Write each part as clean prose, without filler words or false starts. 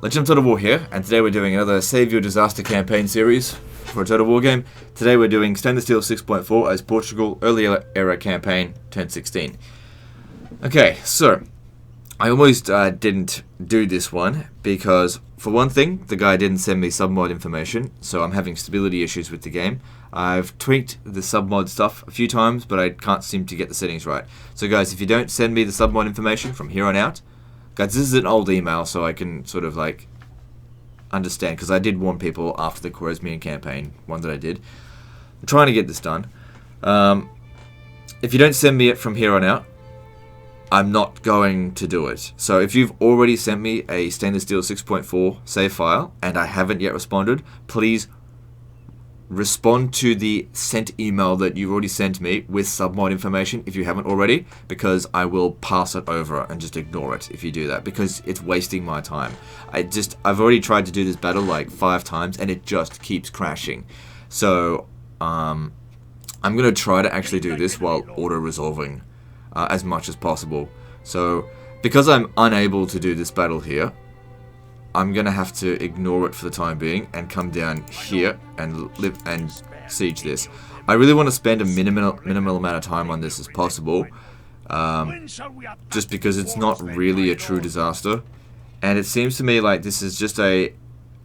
Legend of Total War here, and today we're doing another Save Your Disaster campaign series for a Total War game. Today we're doing Stainless Steel 6.4 as Portugal Early Era Campaign Turn 16. Okay, so I almost didn't do this one because, for one thing, the guy didn't send me submod information, so I'm having stability issues with the game. I've tweaked the submod stuff a few times, but I can't seem to get the settings right. So guys, if you don't send me the submod information from here on out, guys, this is an old email, so I can sort of like understand, because I did warn people after the Cordoba campaign, one that I did. I'm trying to get this done. If you don't send me it from here on out, I'm not going to do it. So if you've already sent me a Stainless Steel 6.4 save file and I haven't yet responded, please respond to the sent email that you've already sent me with submod information if you haven't already, because I will pass it over and just ignore it if you do that, because it's wasting my time. I've already tried to do this battle like 5 times and it just keeps crashing. So I'm going to try to actually do this while auto-resolving as much as possible. So because I'm unable to do this battle here, I'm gonna have to ignore it for the time being and come down here and live and siege this. I really want to spend a minimal amount of time on this as possible, just because it's not really a true disaster, and it seems to me like this is just an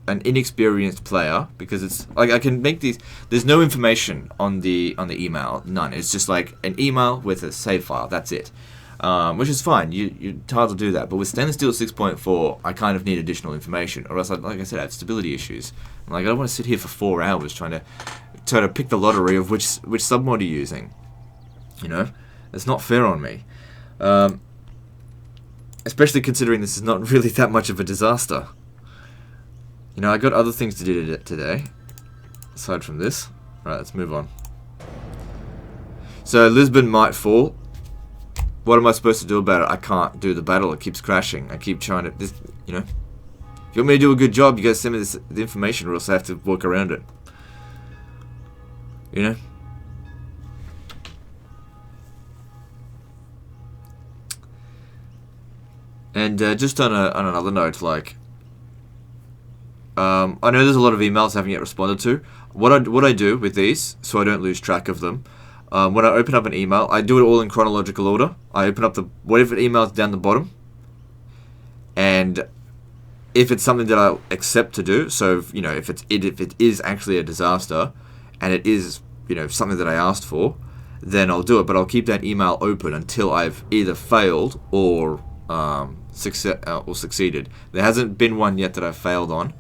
inexperienced player, because it's like I can make these. There's no information on the email, none. It's just like an email with a save file. That's it. Which is fine, you're entitled to do that, but with Stainless Steel 6.4, I kind of need additional information, or else, like I said, I have stability issues. Like, I don't want to sit here for 4 hours trying to pick the lottery of which submod you're using. You know, it's not fair on me, especially considering this is not really that much of a disaster. You know, I got other things to do today, aside from this. Right, let's move on. So Lisbon might fall. What am I supposed to do about it? I can't do the battle. It keeps crashing. I keep trying to, you know. If you want me to do a good job, you guys send me the information, or else I have to work around it. You know. And just on another note, like, I know there's a lot of emails I haven't yet responded to. What I do with these, so I don't lose track of them. When I open up an email, I do it all in chronological order. I open up whatever email is down the bottom, and if it's something that I accept to do, so you know, if it is actually a disaster, and it is, you know, something that I asked for, then I'll do it. But I'll keep that email open until I've either failed or succeeded. There hasn't been one yet that I've failed on.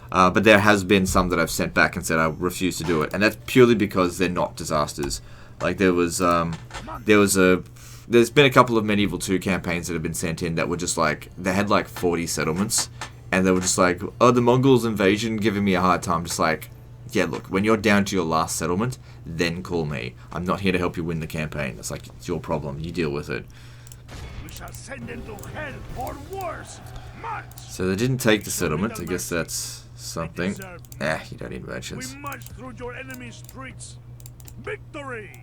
But there has been some that I've sent back and said I refuse to do it, and that's purely because they're not disasters. Like there's been a couple of Medieval 2 campaigns that have been sent in that were just like, they had like 40 settlements, and they were just like, oh, the Mongols invasion, giving me a hard time. Just like, yeah, look, when you're down to your last settlement, then call me. I'm not here to help you win the campaign. It's like, it's your problem. You deal with it. We shall send them to hell or worse. So they didn't take the settlement. I guess that's something. You don't need merchants. We march through your enemy's streets. Victory!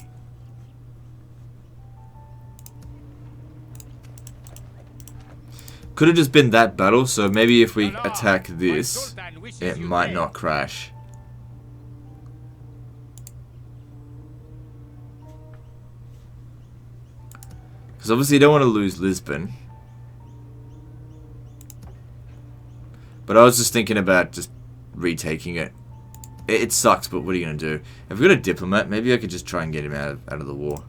Could have just been that battle, so maybe if we attack this, it might not crash. Because obviously you don't want to lose Lisbon. But I was just thinking about just retaking it. It sucks, but what are you going to do? If we've got a diplomat, maybe I could just try and get him out of the war.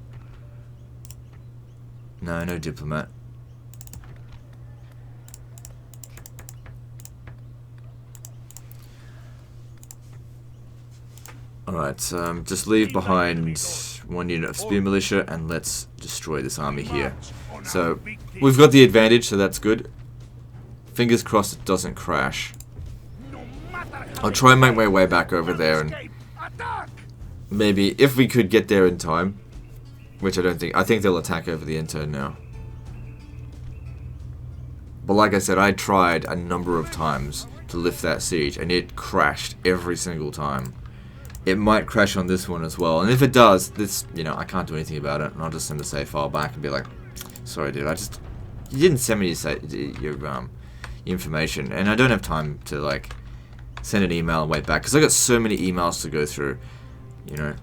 No diplomat. Alright, just leave behind 1 unit of spear militia and let's destroy this army here. So, we've got the advantage, so that's good. Fingers crossed it doesn't crash. I'll try and make my way back over there, and maybe if we could get there in time, which I don't think. I think they'll attack over the end turn now. But like I said, I tried a number of times to lift that siege, and it crashed every single time. It might crash on this one as well, and if it does, this, you know, I can't do anything about it, and I'll just send the save file back and be like, sorry dude, you didn't send me your information, and I don't have time to like send an email and wait back because I got so many emails to go through. You know,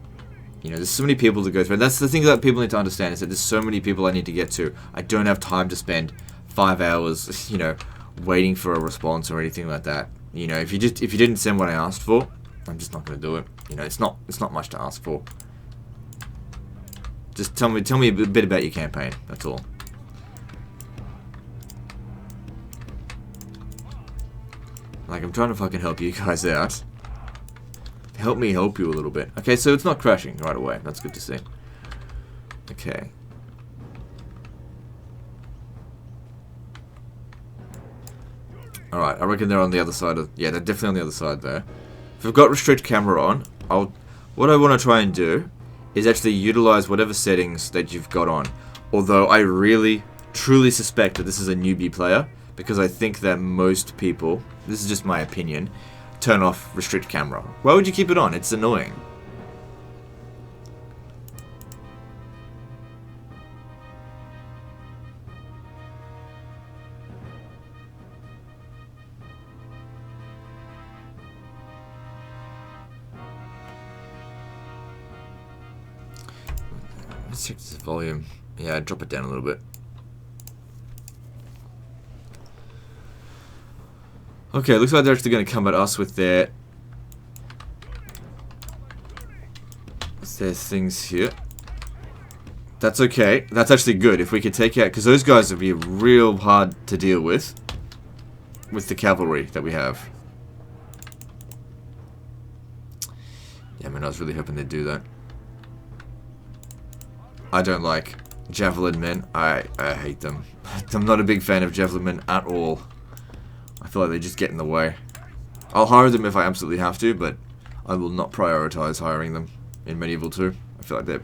there's so many people to go through. And that's the thing that people need to understand, is that there's so many people I need to get to. I don't have time to spend 5 hours, waiting for a response or anything like that. If you didn't send what I asked for, I'm just not going to do it. It's not much to ask for. Just tell me a bit about your campaign. That's all. Like, I'm trying to fucking help you guys out. Help me help you a little bit. Okay, so it's not crashing right away. That's good to see. Okay. Alright, I reckon they're on the other side of... Yeah, they're definitely on the other side there. If I've got restrict camera on, what I want to try and do is actually utilize whatever settings that you've got on. Although I really, truly suspect that this is a newbie player, because I think that most people, this is just my opinion, turn off restrict camera. Why would you keep it on? It's annoying. Let's check this volume. Yeah, drop it down a little bit. Okay, looks like they're actually going to come at us with their things here. That's okay. That's actually good. If we could take out... Because those guys would be real hard to deal with the cavalry that we have. Yeah, man, I was really hoping they'd do that. I don't like javelin men. I hate them. I'm not a big fan of javelin men at all. I feel like they just get in the way. I'll hire them if I absolutely have to, but I will not prioritize hiring them in Medieval 2. I feel like they're,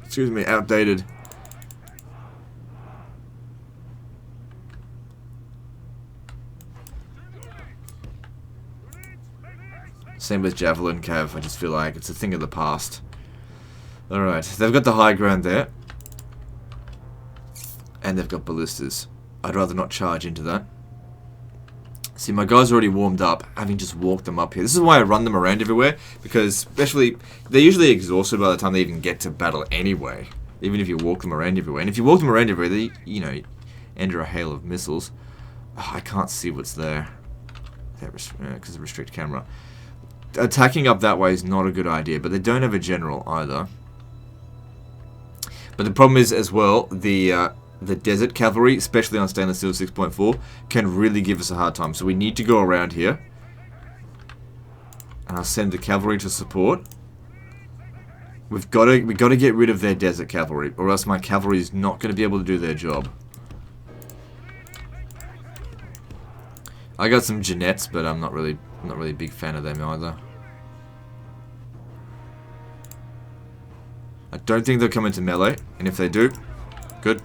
excuse me, outdated. Same with Javelin Cav, I just feel like it's a thing of the past. Alright, they've got the high ground there. And they've got ballistas. I'd rather not charge into that. See, my guys are already warmed up, having just walked them up here. This is why I run them around everywhere, because especially, they're usually exhausted by the time they even get to battle anyway. Even if you walk them around everywhere. And if you walk them around everywhere, they, enter a hail of missiles. Oh, I can't see what's there. Because of restrict camera. Attacking up that way is not a good idea, but they don't have a general either. But the problem is, as well, the desert cavalry, especially on stainless steel 6.4, can really give us a hard time. So we need to go around here. And I'll send the cavalry to support. We've got to get rid of their desert cavalry, or else my cavalry is not going to be able to do their job. I got some Jeanettes, but I'm not really a big fan of them either. I don't think they'll come into melee, and if they do, good.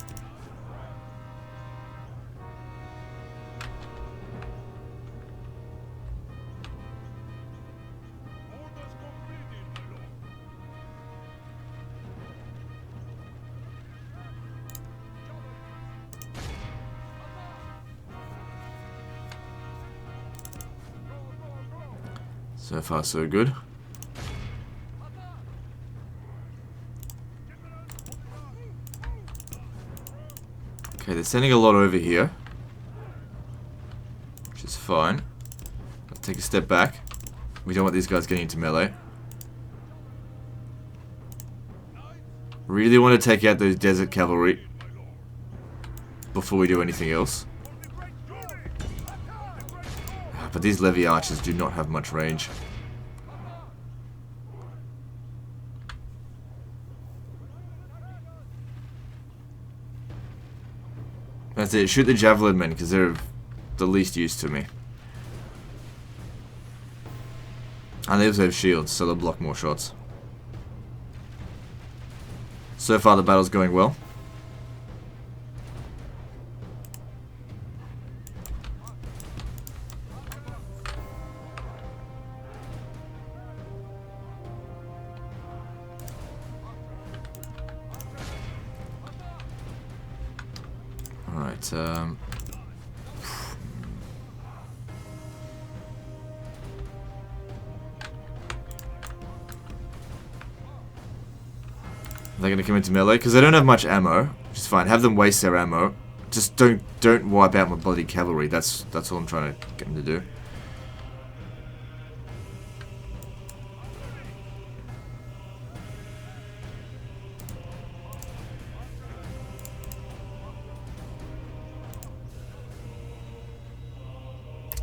So far, so good. Okay, they're sending a lot over here, which is fine. I'll take a step back. We don't want these guys getting into melee. Really want to take out those desert cavalry before we do anything else. But these levy archers do not have much range. That's it. Shoot the javelin men, because they're the least used to me. And they also have shields, so they'll block more shots. So far the battle's going well. Alright, They're going to come into melee because they don't have much ammo, which is fine. Have them waste their ammo. Just don't wipe out my bloody cavalry. That's all I'm trying to get them to do.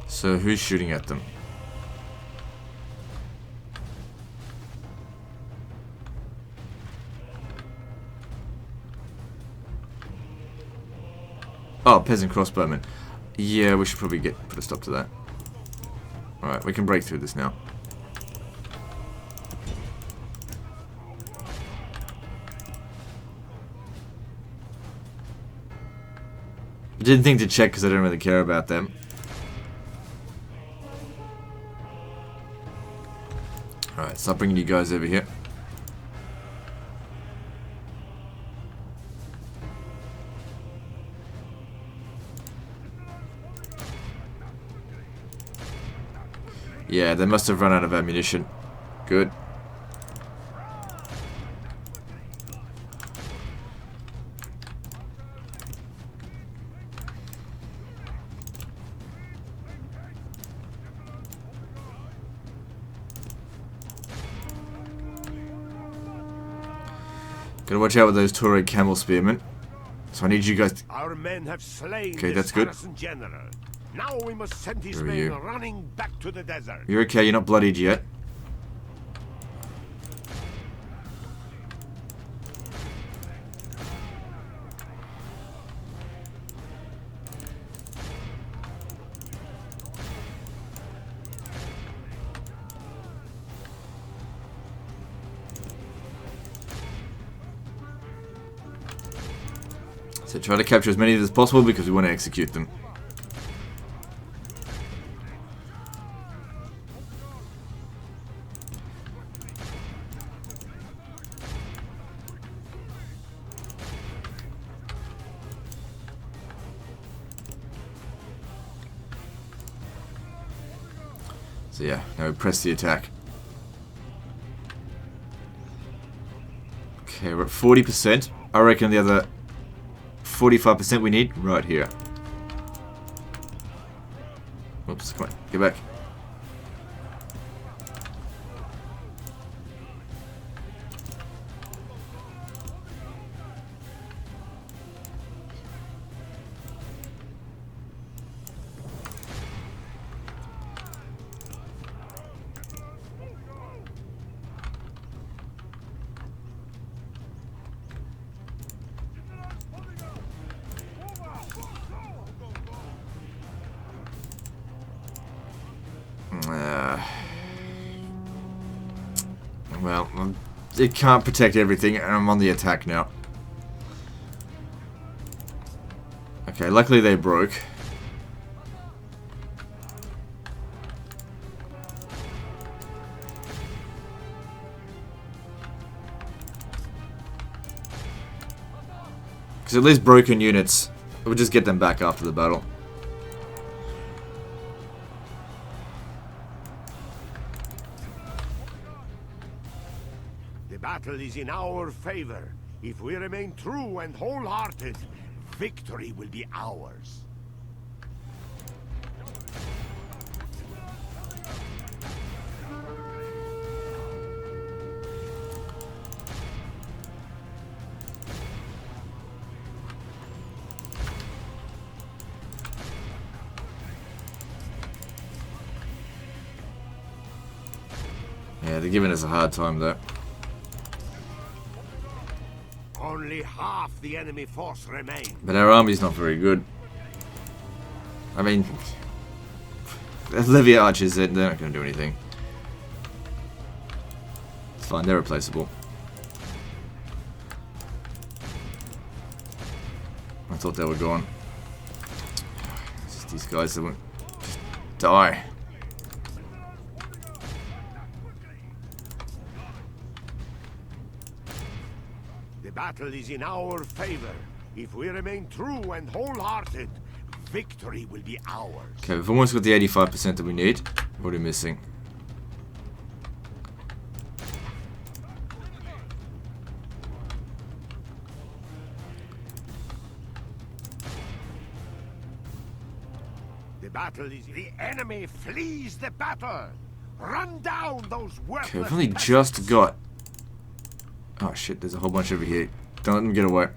So who's shooting at them? Oh, peasant crossbowmen. Yeah, we should probably put a stop to that. Alright, we can break through this now. I didn't think to check because I don't really care about them. Alright, start bringing you guys over here. Yeah, they must have run out of ammunition. Good. Gotta watch out with those Tuareg camel spearmen. So I need you guys to... Our men have slain Okay, the that's good. Saracen general. Now we must send his Where are men you? running back to the desert. You're okay, you're not bloodied yet. So try to capture as many of these as possible because we want to execute them. So yeah, now we press the attack. Okay, we're at 40%. I reckon the other 45% we need right here. Oops, come on, get back. Well, it can't protect everything, and I'm on the attack now. Okay, luckily they broke. Because at least broken units, we'll just get them back after the battle. The battle is in our favor. If we remain true and wholehearted, victory will be ours. Yeah, they're giving us a hard time though. Only half the enemy force remains. But our army's not very good. I mean, Levy archers, they're not going to do anything. It's fine, they're replaceable. I thought they were gone. It's just these guys that won't just die. The battle is in our favor. If we remain true and wholehearted, victory will be ours. Okay, we've almost got the 85% that we need. What are we missing? battle is... The enemy flees the battle! Run down those worthless... Okay, we've only just got... Oh shit, there's a whole bunch over here. Don't let them get away.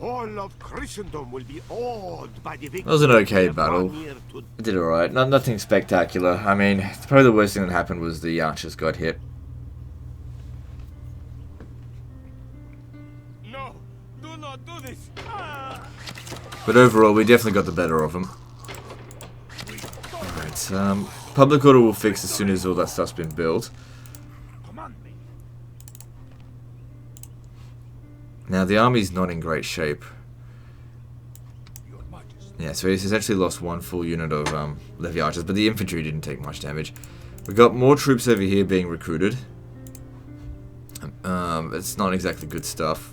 All of Christendom will be awed by the victory. That was an okay battle. I did alright. Nothing spectacular. I mean, probably the worst thing that happened was the archers got hit. No, do not do this. But overall, we definitely got the better of them. Alright, public order will fix as soon as all that stuff's been built. Now, the army's not in great shape. Yeah, so he's essentially lost one full unit of levy archers, but the infantry didn't take much damage. We got more troops over here being recruited. It's not exactly good stuff.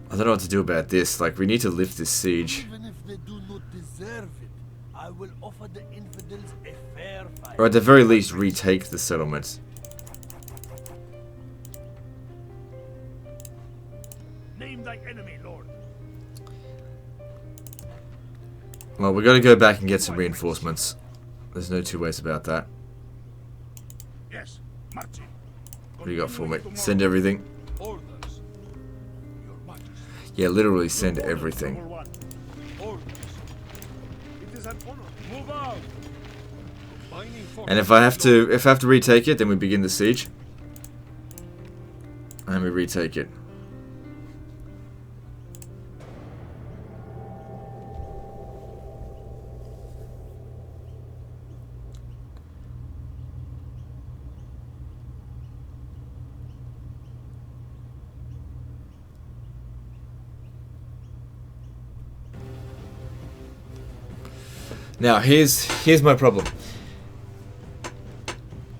I don't know what to do about this. Like, we need to lift this siege. Even if they do not deserve it, I will offer the infidels a fair fight. Or at the very least, retake the settlement. Name thy enemy, Lord. Well, we got to go back and get some reinforcements. There's no two ways about that. Yes, Marty. What do you got for me? Send everything. Orders. Your Majesty. Yeah, literally send everything. Orders. It is an honor. Move out. And if I have to retake it, then we begin the siege. And we retake it. Now, here's my problem.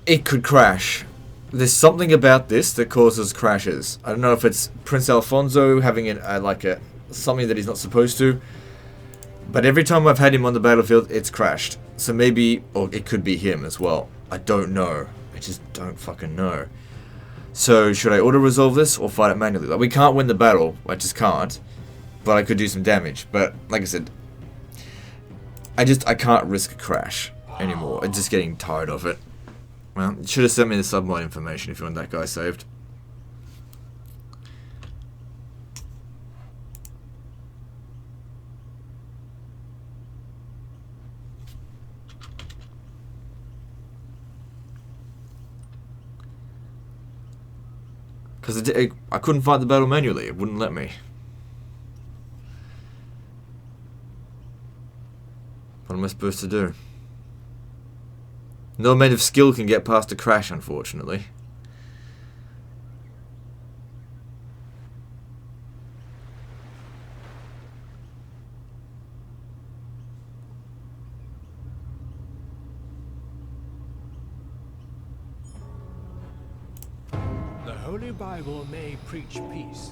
It could crash. There's something about this that causes crashes. I don't know if it's Prince Alfonso having something that he's not supposed to. But every time I've had him on the battlefield, it's crashed. So maybe, or it could be him as well. I don't know. I just don't fucking know. So, should I auto-resolve this or fight it manually? Like, we can't win the battle. I just can't. But I could do some damage. But, like I said, I can't risk a crash anymore. I'm just getting tired of it. Well, you should have sent me the submod information if you want that guy saved. Because I couldn't fight the battle manually. It wouldn't let me. What am I supposed to do? No amount of skill can get past a crash, unfortunately. The Holy Bible may preach peace.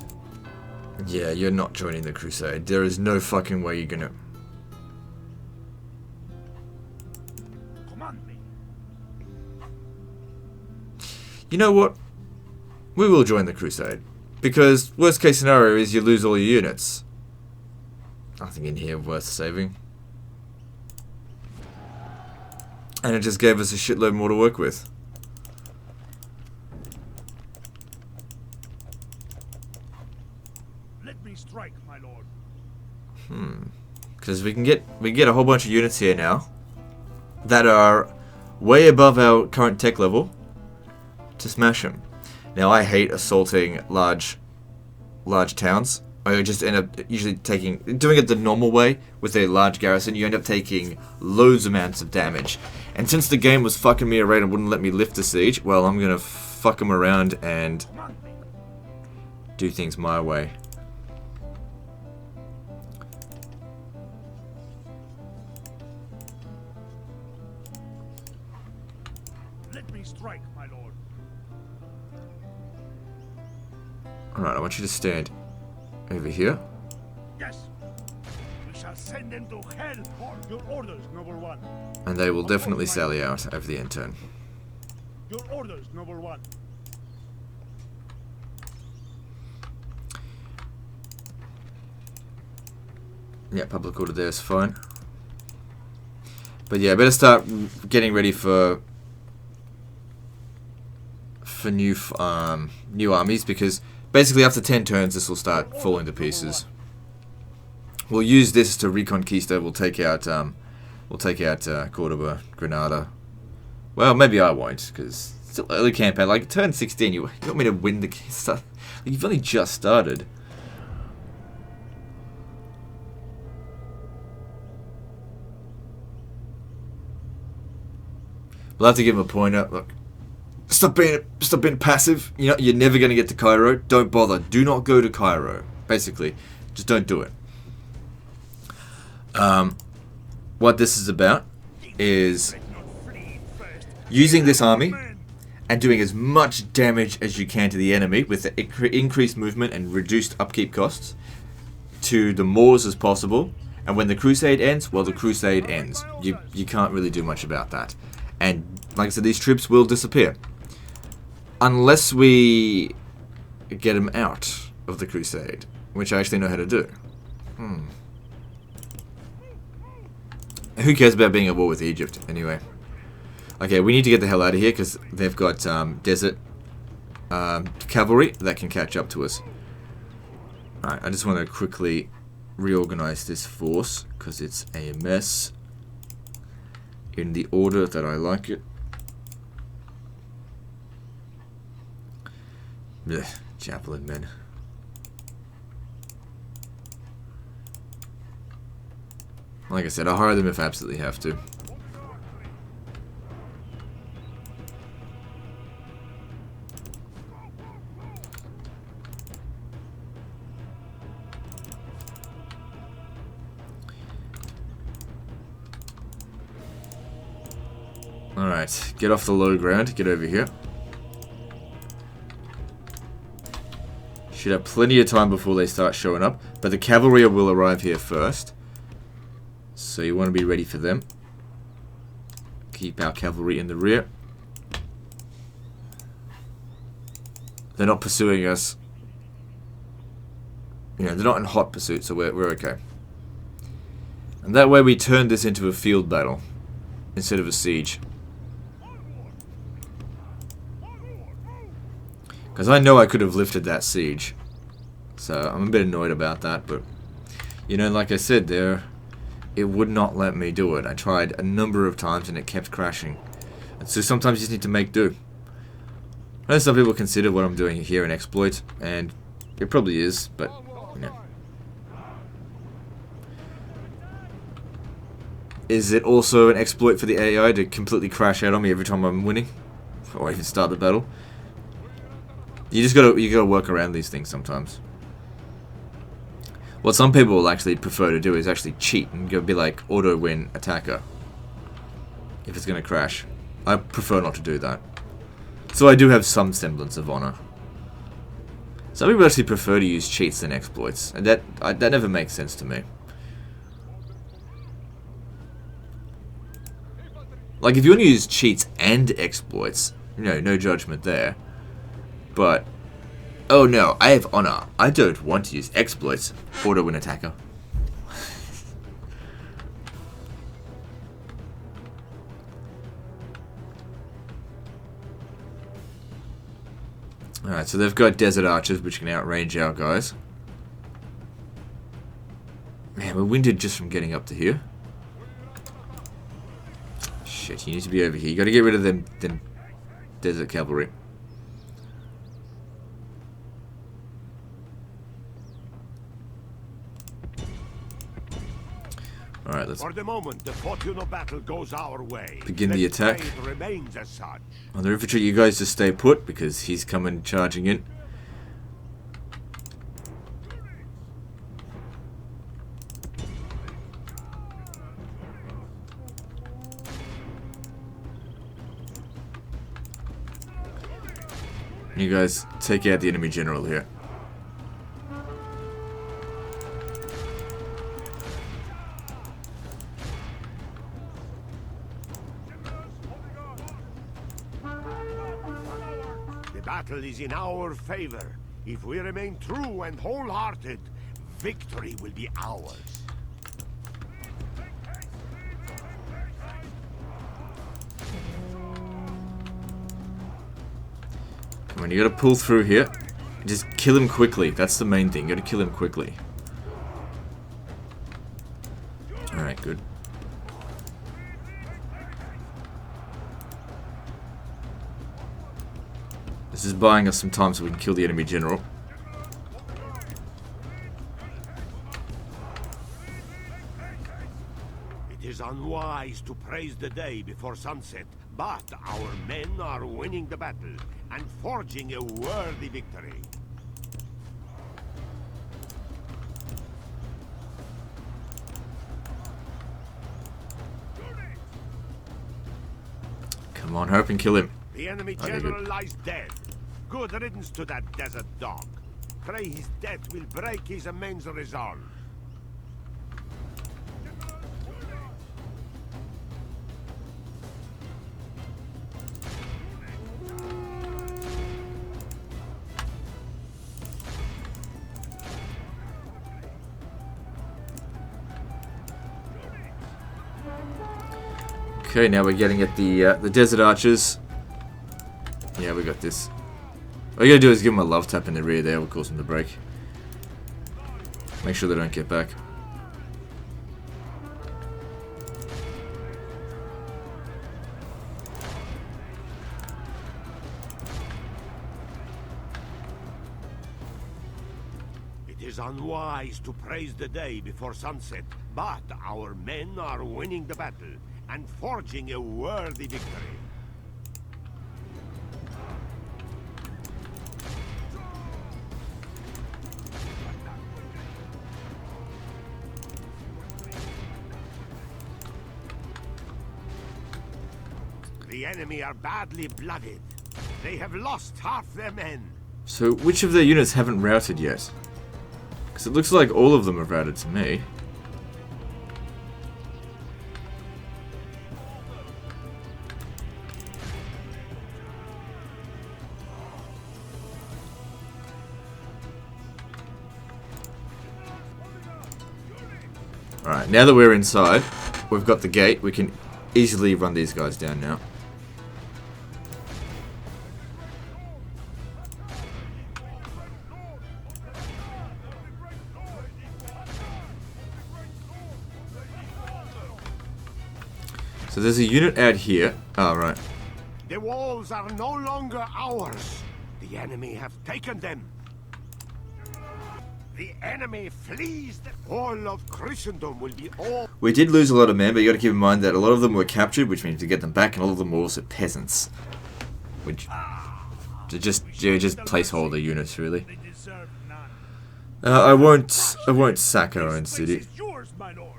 Yeah, you're not joining the Crusade. There is no fucking way you're gonna... You know what? We will join the Crusade. Because worst case scenario is you lose all your units. Nothing in here worth saving. And it just gave us a shitload more to work with. Let me strike, my lord. Because we can get a whole bunch of units here now that are way above our current tech level. To smash them. Now I hate assaulting large towns. I just end up usually doing it the normal way with a large garrison. You end up taking loads amounts of damage. And since the game was fucking me around and wouldn't let me lift the siege, well, I'm gonna fuck them around and do things my way. Let me strike, my lord. Alright, I want you to stand over here. Yes. We shall send them to hell. Your orders, noble one. And they will definitely sally out over the end turn. Your orders, noble one. Yeah, public order there is fine. But yeah, better start getting ready for new armies, because basically after 10 turns this will start falling to pieces. We'll use this to Reconquista. We'll take out Cordoba, Granada. Well, maybe I won't, because it's still early campaign. Like turn 16, you want me to win the stuff? Like, you've only just started. We'll have to give him a pointer. Look, stop being passive. You know, you're never going to get to Cairo. Don't bother. Do not go to Cairo. Basically, just don't do it. What this is about is using this army and doing as much damage as you can to the enemy with the increased movement and reduced upkeep costs to the Moors as possible. And when the Crusade ends, well, the Crusade ends. You can't really do much about that. And like I said, these troops will disappear unless we get them out of the Crusade, which I actually know how to do. Who cares about being at war with Egypt, anyway? Okay, we need to get the hell out of here, because they've got desert cavalry that can catch up to us. Alright, I just want to quickly reorganize this force, because it's a mess in the order that I like it. Blech, javelin men. Like I said, I'll hire them if I absolutely have to. Alright, get off the low ground, get over here. Should have plenty of time before they start showing up, but the cavalry will arrive here first. So you want to be ready for them. Keep our cavalry in the rear. They're not pursuing us. You know, they're not in hot pursuit, so we're okay. And that way we turn this into a field battle instead of a siege. Because I know I could have lifted that siege. So I'm a bit annoyed about that, but you know, like I said, it would not let me do it. I tried a number of times and it kept crashing. And so sometimes you just need to make do. I know some people consider what I'm doing here an exploit, and it probably is, but you know. Is it also an exploit for the AI to completely crash out on me every time I'm winning? Or even start the battle? You gotta work around these things sometimes. What some people will actually prefer to do is actually cheat and go be like auto win attacker if it's gonna crash. I prefer not to do that. So I do have some semblance of honor. Some people actually prefer to use cheats than exploits, and that never makes sense to me. Like if you want to use cheats and exploits, you know, no judgment there. But, oh no, I have honor. I don't want to use exploits. Auto win attacker. Alright, so they've got desert archers which can outrange our guys. Man, we're winded just from getting up to here. Shit, you need to be over here. You gotta get rid of them desert cavalry. Alright, let's... For the moment, the fortune of battle goes our way. Begin the attack. Fate remains as such. On the infantry, you guys just stay put because he's coming charging in. You guys take out the enemy general here. battle is in our favor. If we remain true and wholehearted, victory will be ours. Come on, you gotta pull through here. Just kill him quickly. That's the main thing. You gotta kill him quickly. Alright, good. This is buying us some time so we can kill the enemy general. It is unwise to praise the day before sunset, but our men are winning the battle and forging a worthy victory. Come on, hope and kill him. The enemy Okay, general good. lies dead. Good riddance to that desert dog. Pray his death will break his immense resolve. Okay, now we're getting at the desert archers. Yeah, we got this. All you gotta do is give them a love tap in the rear there, will cause them to break. Make sure they don't get back. It is unwise to praise the day before sunset, but our men are winning the battle and forging a worthy victory. The enemy are badly blooded. They have lost half their men. So, which of their units haven't routed yet? Because it looks like all of them have routed to me. Alright, now that we're inside, we've got the gate, we can easily run these guys down now. So there's a unit out here. Oh, right. The walls are no longer ours. The enemy have taken them. The enemy flees. All of Christendom will be all. We did lose a lot of men, but you got to keep in mind that a lot of them were captured, which means to get them back, and all of them were also peasants. Which they're just placeholder units, really. They deserve none. I won't sack our own This city. place is yours, my lord.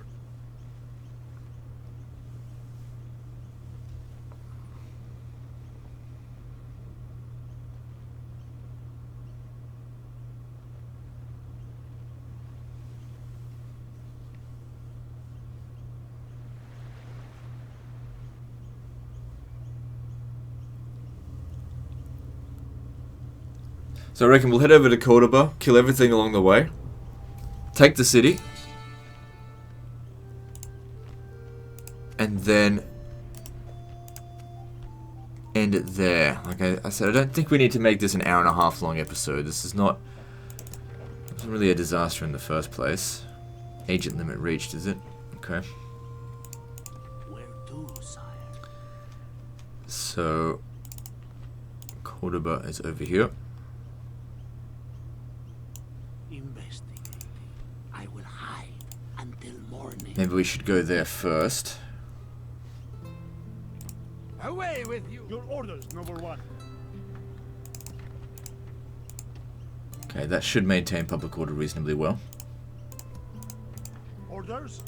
So I reckon we'll head over to Cordoba, kill everything along the way, take the city, and then end it there. Like I said, I don't think we need to make this an hour-and-a-half long episode. This is not... It wasn't really a disaster in the first place. Agent limit reached, is it? Okay. Where to, sire? So... Cordoba is over here. Investigating. I will hide until morning. Maybe we should go there first. Away with you! Your orders, number one. Okay, that should maintain public order reasonably well. Orders?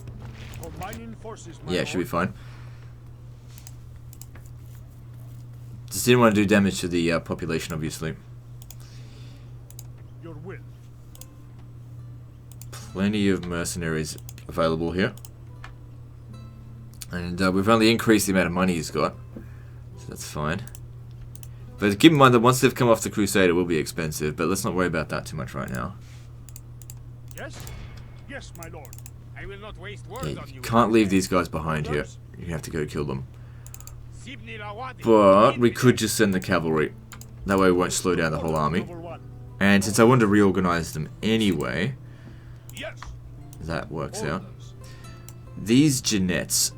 Combining forces, my Yeah, it should be lord. fine. Just didn't want to do damage to the population, obviously. Your will. Plenty of mercenaries available here. And we've only increased the amount of money he's got. So that's fine. But keep in mind that once they've come off the Crusade, it will be expensive. But let's not worry about that too much right now. Yes? Yes, my lord. I will not waste Yeah, words on you you. can't leave these guys behind here. You have to go kill them. But we could just send the cavalry. That way we won't slow down the whole army. And since I want to reorganize them anyway, that works out. These Jeanettes,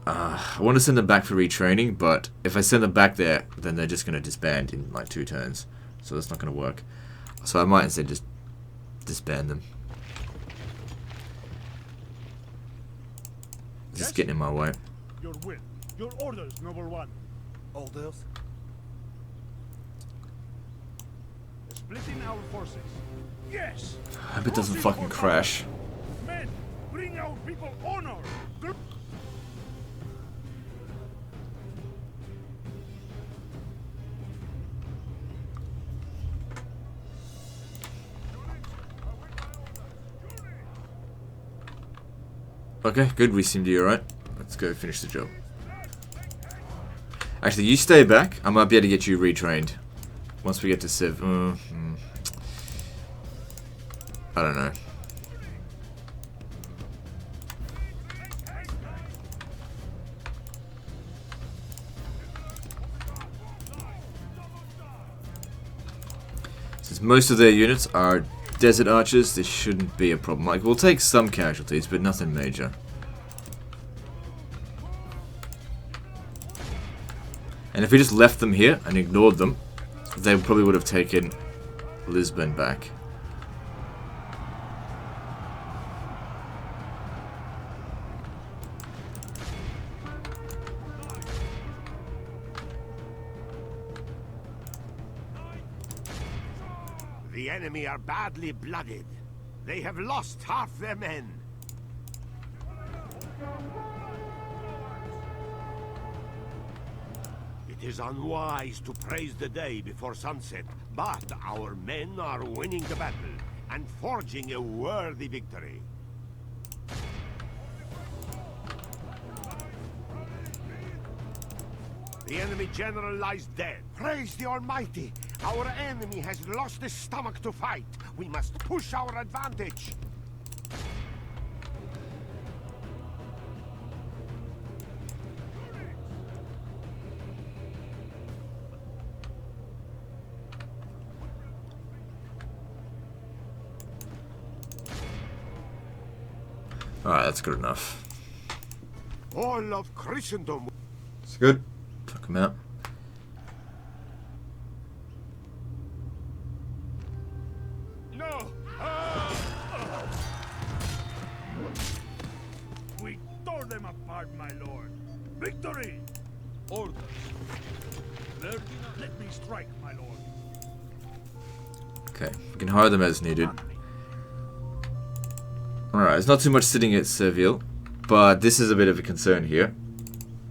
I want to send them back for retraining, but if I send them back there, then they're just going to disband in like 2 turns. So that's not going to work. So I might instead just disband them. Just getting in my way. Your will. Your orders, number 1. Orders? Splitting our forces. Yes. I hope it doesn't fucking crash. Men, bring our people honor. Okay, good. We seem to be alright. Let's go finish the job. Actually, you stay back. I might be able to get you retrained. Once we get to Civ. I don't know. Since most of their units are desert archers, this shouldn't be a problem. Like, we'll take some casualties, but nothing major. And if we just left them here and ignored them, they probably would have taken Lisbon back. The enemy are badly blooded. They have lost half their men. It is unwise to praise the day before sunset, but our men are winning the battle and forging a worthy victory. The enemy general lies dead. Praise the Almighty! Our enemy has lost his stomach to fight. We must push our advantage. Alright, that's good enough. All of Christendom. It's good. Fuck them out. No! We tore them apart, my lord. Victory! Orders. Let me strike, my lord. Okay, we can hire them as needed. Alright, it's not too much sitting at Seville, but this is a bit of a concern here.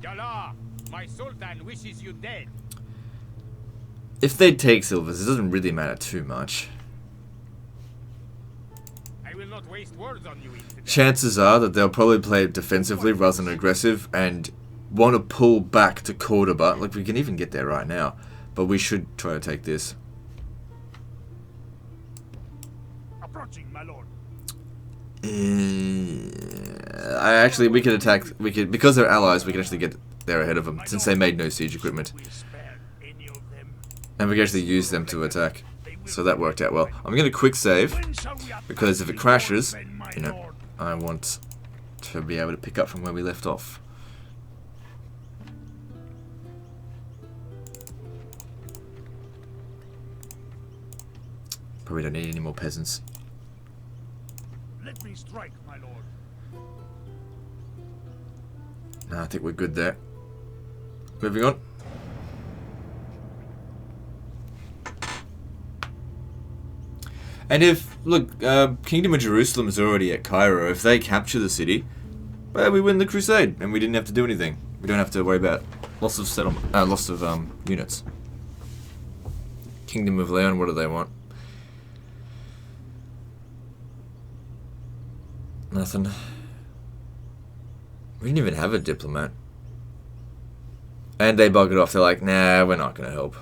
Yalla, my sultan wishes you dead. If they take Silvers, it doesn't really matter too much. I will not waste words on you, infidel. Chances are that they'll probably play defensively rather than aggressive and want to pull back to Cordoba. Like, we can even get there right now, but we should try to take this. Approaching, my lord. We could attack. We could, because they're allies. We can actually get there ahead of them since they made no siege equipment, and we can actually use them to attack. So that worked out well. I'm gonna quick save because if it crashes, you know, I want to be able to pick up from where we left off. Probably don't need any more peasants. Let me strike, my lord. No, I think we're good there. Moving on. And if, look, Kingdom of Jerusalem is already at Cairo. If they capture the city, well, we win the Crusade, and we didn't have to do anything. We don't have to worry about loss of settlement, loss of units. Kingdom of Leon, what do they want? Nothing. We didn't even have a diplomat. And they buggered off. They're like, nah, we're not going to help.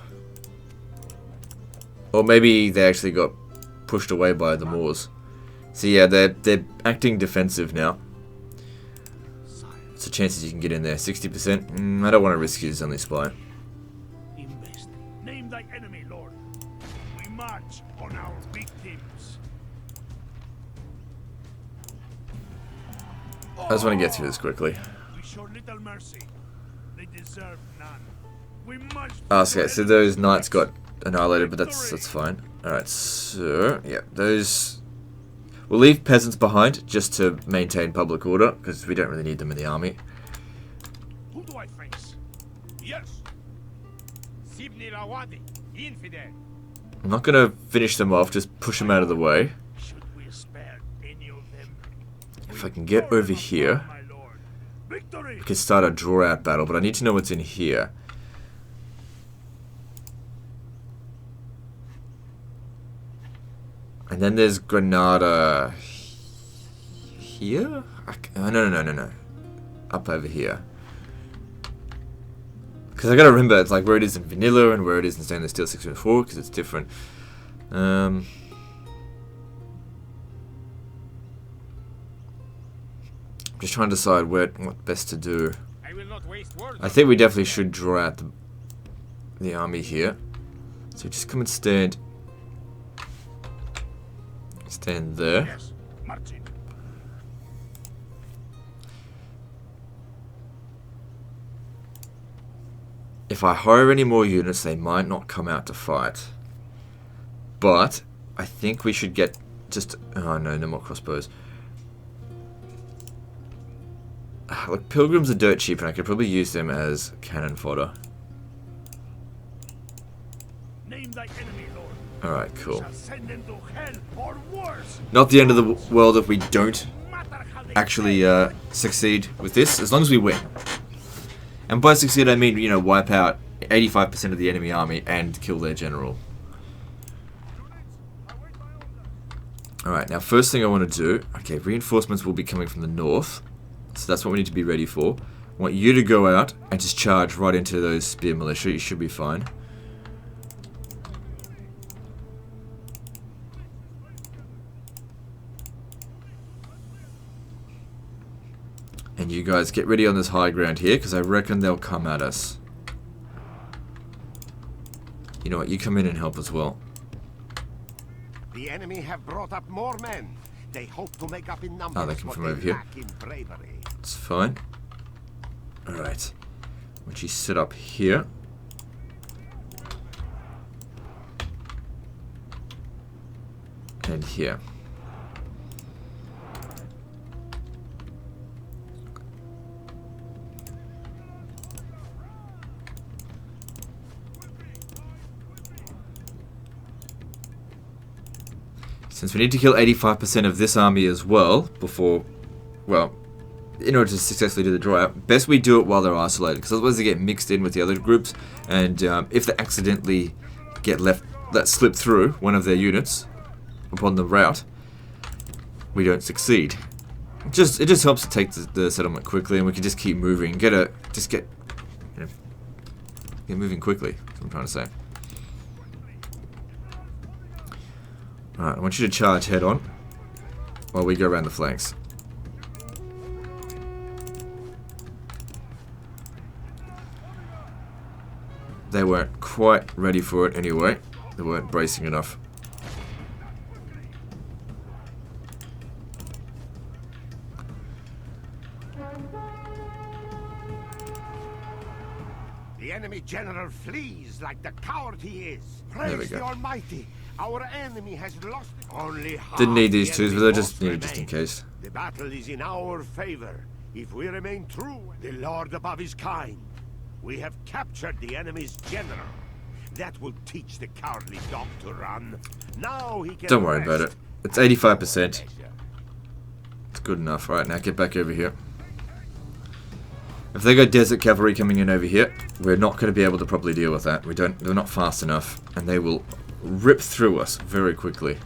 Or maybe they actually got pushed away by the Moors. So yeah, they're acting defensive now. So chances you can get in there, 60%. I don't want to risk his only spy. Invest. Name thy enemy, Lord. We march on our victims. I just want to get through this quickly. We show little mercy. They deserve none. We march. Oh, okay, so those knights got annihilated, but that's fine. Alright, so yeah, those. We'll leave peasants behind just to maintain public order, because we don't really need them in the army. Who do I face? Yes. Sibni Rawadi, infidel. I'm not going to finish them off, just push them out of the way. Should we spare any of them? If I can get over here, My lord. Victory. we can start a draw-out battle, but I need to know what's in here. And then there's Granada here? No. Up over here. Because I gotta remember, it's like where it is in vanilla and where it is in stainless steel 6.4, because it's different. I'm just trying to decide what best to do. I will not waste words. I think we definitely should draw out the army here. So just come and stand there. Yes, marching. If I hire any more units, they might not come out to fight. But I think we should get just... Oh no, no more crossbows. Look, pilgrims are dirt cheap and I could probably use them as cannon fodder. Name thy enemy, Lord. Alright, cool. Shall send them to hell or worse. Not the end of the world if we don't Matter how they actually succeed with this, as long as we win. And by succeed I mean, you know, wipe out 85% of the enemy army and kill their general. Alright, now first thing I want to do... Okay, reinforcements will be coming from the north. So that's what we need to be ready for. I want you to go out and just charge right into those spear militia. You should be fine. And you guys get ready on this high ground here, because I reckon they'll come at us. You know what, you come in and help as well. The enemy have brought up more men. They hope to make up in numbers. Oh, they come what from they over here. lack in bravery. It's fine. Alright. Once you sit up here. And here. Since we need to kill 85% of this army as well, before, well, in order to successfully do the draw out, best we do it while they're isolated, because otherwise they get mixed in with the other groups, and if they accidentally get let slip through one of their units upon the route, we don't succeed. It just helps to take the settlement quickly, and we can just keep moving, get moving quickly, that's what I'm trying to say. Alright, I want you to charge head on while we go around the flanks. They weren't quite ready for it anyway. They weren't bracing enough. The enemy general flees like the coward he is. There we Praise go. the Almighty. Our enemy has lost only half. Didn't need these the twos, but enemy they're just force needed just in remain. case. The battle is in our favor. If we remain true, the Lord above is kind. We have captured the enemy's general. That will teach the cowardly dog to run. Now he can Don't worry about rest. it. It's 85%. It's good enough. Right, now get back over here. If they got desert cavalry coming in over here, we're not going to be able to properly deal with that. They're not fast enough, and they will rip through us very quickly.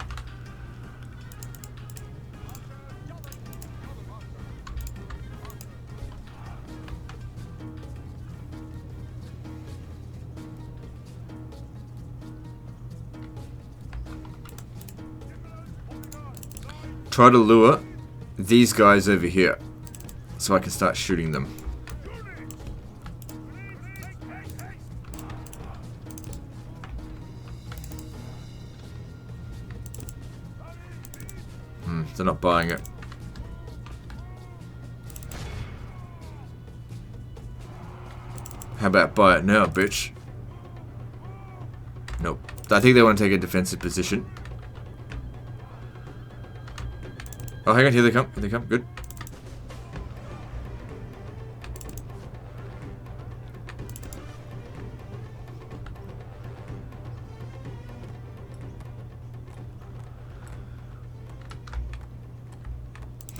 try to lure these guys over here so I can start shooting them. They're not buying it. How about buy it now, bitch? Nope. I think they want to take a defensive position. Oh, hang on. Here they come. Here they come. Good.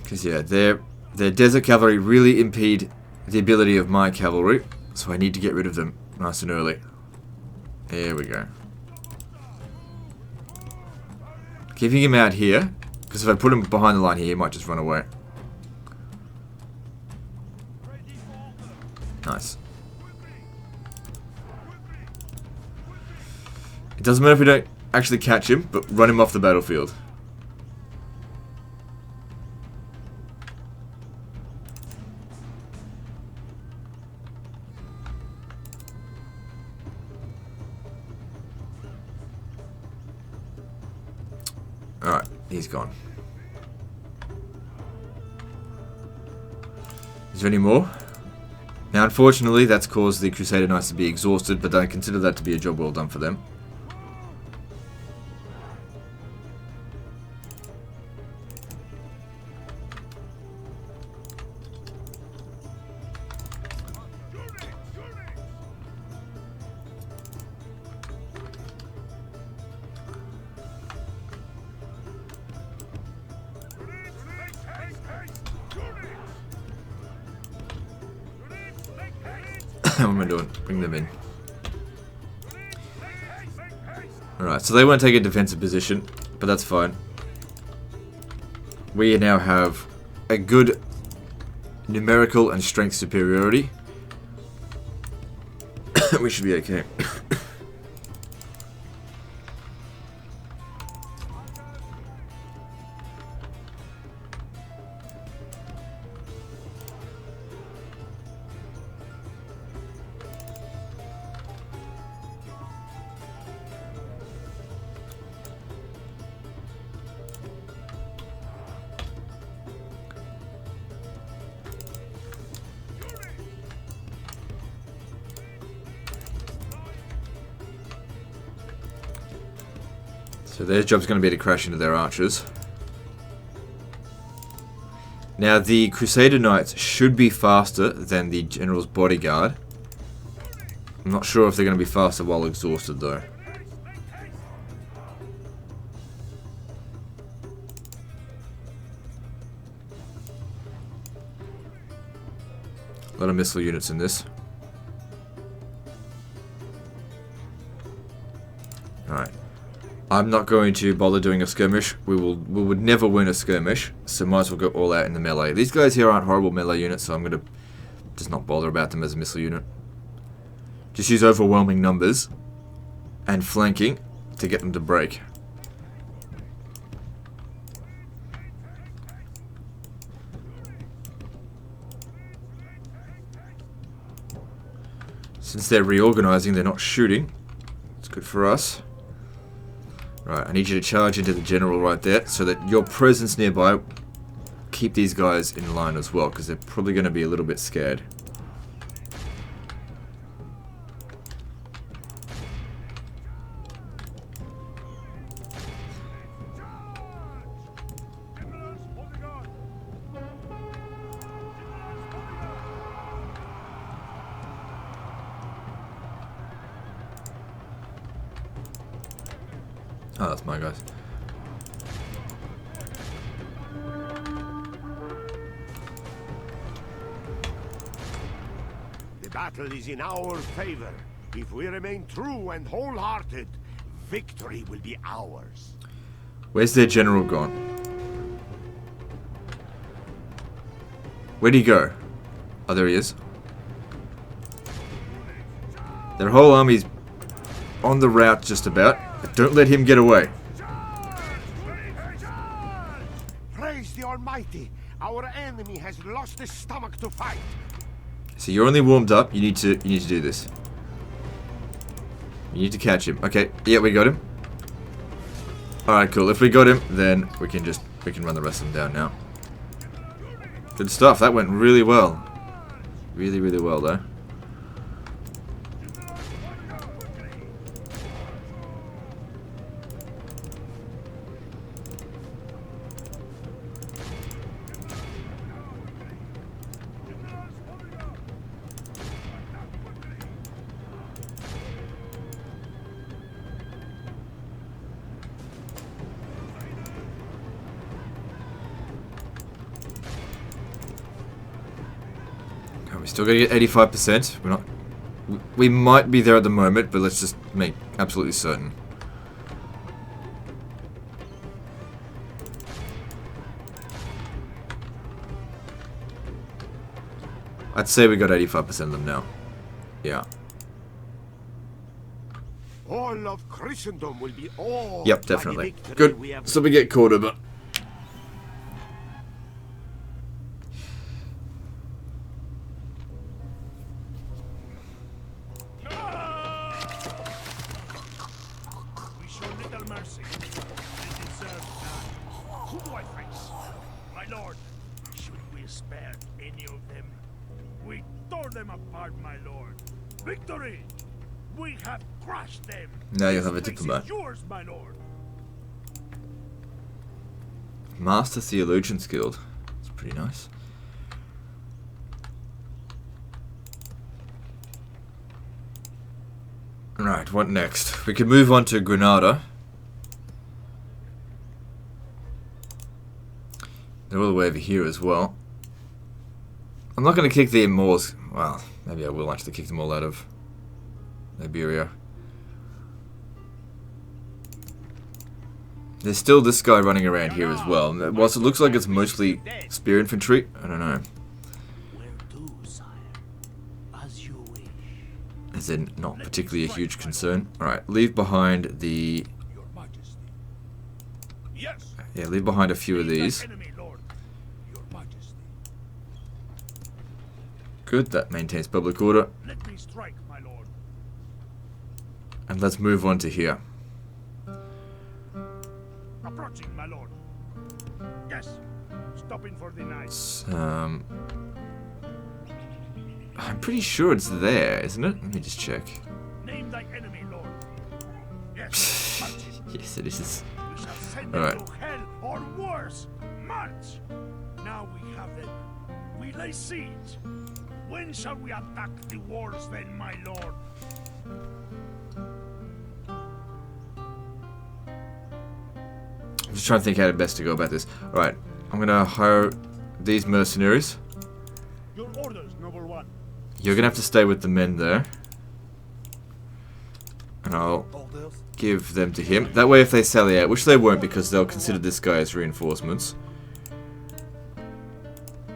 Because, yeah, their desert cavalry really impede the ability of my cavalry. So I need to get rid of them nice and early. There we go. Keeping him out here. Because if I put him behind the line here, he might just run away. Nice. It doesn't matter if we don't actually catch him, but run him off the battlefield. Alright, he's gone. Is there any more? Now, unfortunately, that's caused the Crusader Knights to be exhausted, but I consider that to be a job well done for them. What am I doing? Bring them in. Alright, so they want to take a defensive position, but that's fine. We now have a good numerical and strength superiority. We should be okay. So their job's going to be to crash into their archers. Now the Crusader Knights should be faster than the General's Bodyguard. I'm not sure if they're going to be faster while exhausted though. A lot of missile units in this. Alright. I'm not going to bother doing a skirmish. We would never win a skirmish, so might as well go all out in the melee. These guys here aren't horrible melee units, so I'm going to just not bother about them as a missile unit. Just use overwhelming numbers and flanking to get them to break. Since they're reorganizing, they're not shooting. It's good for us. Right, I need you to charge into the general right there, so that your presence nearby keep these guys in line as well, because they're probably going to be a little bit scared. Oh, that's my guys. The battle is in our favor. If we remain true and wholehearted, victory will be ours. Where's their general gone? Where'd he go? Oh, there he is. Their whole army's on the route just about. Don't let him get away. the Almighty! Our enemy has lost his stomach to fight! So you're only warmed up. You need to do this. You need to catch him. Okay, yeah, we got him. Alright, cool. If we got him, then we can run the rest of them down now. Good stuff. That went really well. Really, really well, though. We still gotta get 85%. We're not. We might be there at the moment, but let's just make absolutely certain. I'd say we got 85% of them now. Yeah. All of Christendom will be awed Yep, by the definitely. victory Good. we have. So we get Cordoba. We show little mercy. They deserve none. Who do I face? My lord, should we spare any of them? We tore them apart, my lord. Victory! We have crushed them. Now you'll have a This place diplomat. is yours, my lord. Master Theologian's Guild. That's pretty nice. Right, what next? We could move on to Granada. They're all the way over here as well. I'm not going to kick the Moors. Well, maybe I will actually kick them all out of Iberia. There's still this guy running around here as well. Whilst it looks like it's mostly spear infantry, I don't know. Where to, sire? As you wish. Is it not particularly a huge concern? Alright, leave behind the... Your Majesty. Yes. Yeah, leave behind a few of Lead thy these. enemy, lord. Your Majesty. Good, that maintains public order. Let me strike, my lord. And let's move on to here. Approaching, my lord. Yes. Stopping for the night. I'm pretty sure it's there, isn't it? Let me just check. Name thy enemy, lord. Yes. March him. Yes, it is. We shall send All them right. to hell or worse. March. Now we have them. We lay siege. When shall we attack the walls then, my lord? I'm just trying to think how best to go about this. Alright, I'm gonna hire these mercenaries. Your orders, noble one. You're gonna have to stay with the men there. And I'll Orders? give them to him. That way if they sally out, which they won't because they'll consider this guy as reinforcements.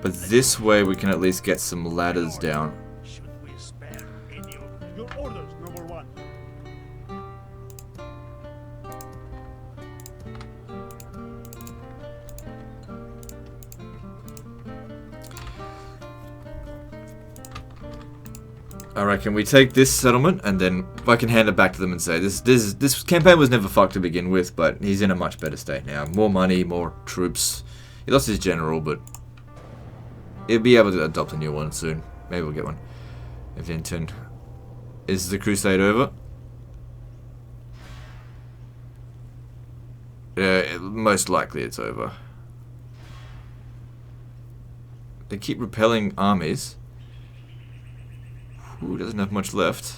But this way we can at least get some ladders down. Should we spare any of them? Your orders, noble one. I reckon we take this settlement and then I can hand it back to them and say this campaign was never fucked to begin with, but he's in a much better state now. More money, more troops. He lost his general, but he'll be able to adopt a new one soon. Maybe we'll get one. If Vinton. Is the crusade over? Yeah, most likely it's over. They keep repelling armies. Ooh, doesn't have much left.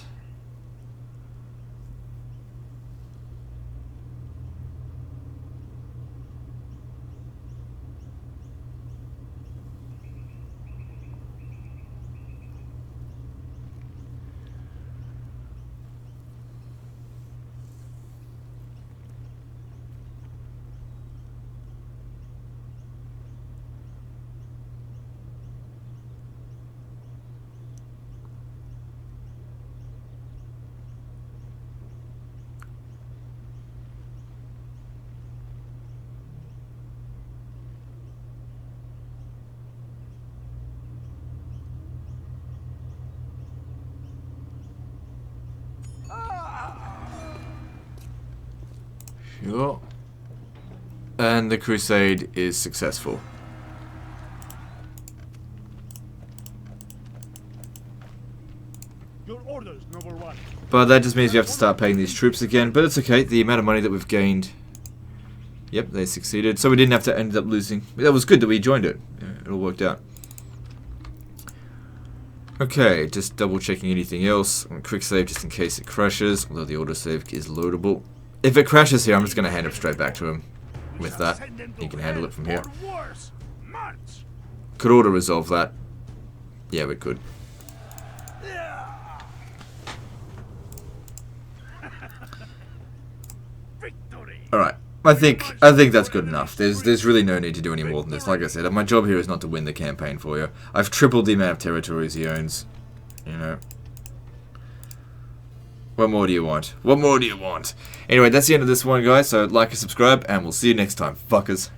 Yeah. And the crusade is successful. Your orders, noble one. But that just means we have to start paying these troops again. But it's okay. The amount of money that we've gained... Yep, they succeeded. So we didn't have to end up losing. That was good that we joined it. Yeah, it all worked out. Okay, just double checking anything else. Quick save just in case it crashes. Although the autosave is loadable. If it crashes here, I'm just going to hand it straight back to him. With that, he can handle it from here. Could auto-resolve that. Yeah, we could. Alright, I think that's good enough. There's really no need to do any more than this. Like I said, my job here is not to win the campaign for you. I've tripled the amount of territories he owns. You know. What more do you want? What more do you want? Anyway, that's the end of this one, guys. So like and subscribe, and we'll see you next time, fuckers.